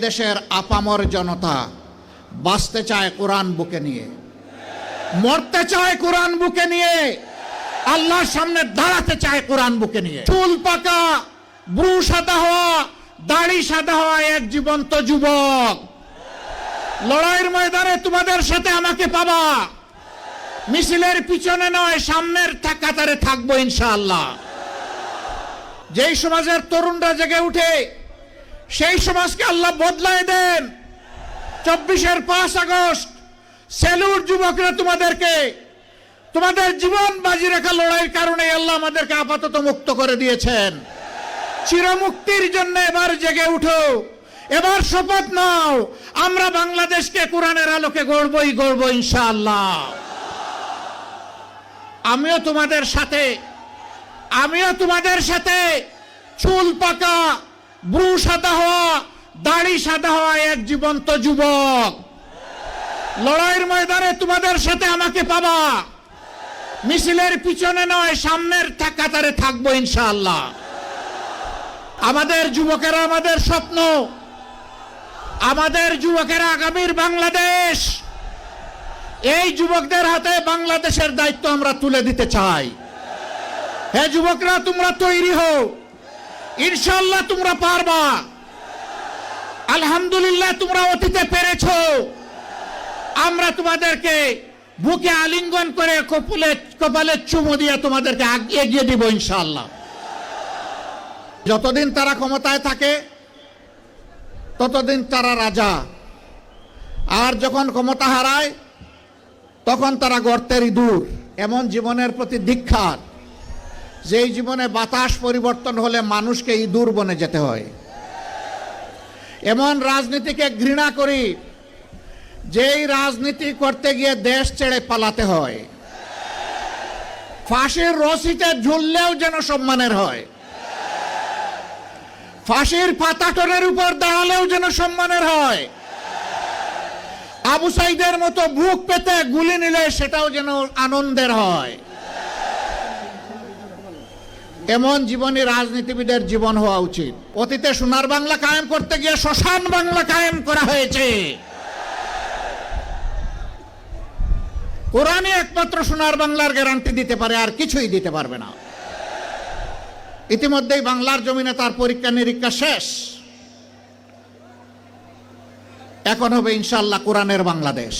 দেশের আপামর জনতা বাঁচতে চায় কোরআন বুকে নিয়ে, মরতে চায় কোরআন বুকে নিয়ে, আল্লাহর সামনে দাঁড়াতে চায় কোরআন বুকে নিয়ে। চুল পাকা, ব্রু সাদা হওয়া, দাড়ি সাদা হওয়া এক জীবন্ত যুবক। লড়াইয়ের ময়দানে তোমাদের সাথে আমাকে পাবা, মিছিলের পিছনে নয় সামনের কাতারে থাকবো ইনশাআল্লাহ। যেই সমাজের তরুণরা জেগে উঠে সেই সমাজকে আল্লাহ বদলায় দেন। 24-এর 5 আগস্ট সেলুট যুবকরা, তোমাদেরকে তোমাদের জীবন বাজি রাখা লড়াইয়ের কারণে আল্লাহ আমাদেরকে আপাতত মুক্ত করে দিয়েছেন। চিরমুক্তির জন্য এবার জেগে উঠো, এবার শপথ নাও, আমরা বাংলাদেশকে কোরআনের আলোকে গড়বই গড়ব ইনশাআল্লাহ। আমিও তোমাদের সাথে চুল পাকা, ব্রু সাদা হওয়া, দাড়ি সাদা হওয়া এক জীবন্ত যুবক। লড়াইয়ের ময়দানে তোমাদের সাথে আমাকে পাবা, মিছিলের পিছনে নয় সামনের কাতারে থাকবো ইনশাআল্লাহ। আমাদের যুবকেরা আমাদের স্বপ্ন, আমাদের যুবকেরা আগামীর বাংলাদেশ। এই যুবকদের হাতে বাংলাদেশের দায়িত্ব আমরা তুলে দিতে চাই। হে যুবকরা, তোমরা তৈরি হও, ইনশাআল্লাহ তোমরা পারবা। আলহামদুলিল্লাহ তোমরা অতীতে পেরেছো, আমরা তোমাদেরকে বুকে আলিঙ্গন করে কপালে চুমু দিয়ে তোমাদেরকে এগিয়ে দিব ইনশাআল্লাহ। যতদিন তারা ক্ষমতায় থাকে ততদিন তারা রাজা, আর যখন ক্ষমতা হারায় তখন তারা গর্তের ইঁদুর। এমন জীবনের প্রতি ধিক্কার, যেই জীবনে বাতাস পরিবর্তন হলে মানুষকে ইঁদুর বনে যেতে হয়। এমন রাজনীতিকে ঘৃণা করি, যেই রাজনীতি করতে গিয়ে দেশ ছেড়ে পালাতে হয়। ফাঁসির রশিতে ঝুললেও যেন সম্মানের হয়, ফাঁসির পাতাটনের উপর দাঁড়ালেও যেন সম্মানের হয়। আবু সাইদের মতো বুক পেতে গুলি নিলে সেটাও যেন আনন্দের হয়। এমন জীবনী রাজনীতিবিদের জীবন হওয়া উচিত। অতীতে সোনার বাংলা কায়েম করতে গিয়ে শ্মশান বাংলা কায়েম করা হয়েছে। কোরআনই একমাত্র সোনার বাংলার গ্যারান্টি দিতে পারে, আর কিছুই দিতে পারবে না। ইতিমধ্যেই বাংলার জমিনে তার পরীক্ষা নিরীক্ষা শেষ। এখন হবে ইনশাআল্লাহ কোরআনের বাংলাদেশ।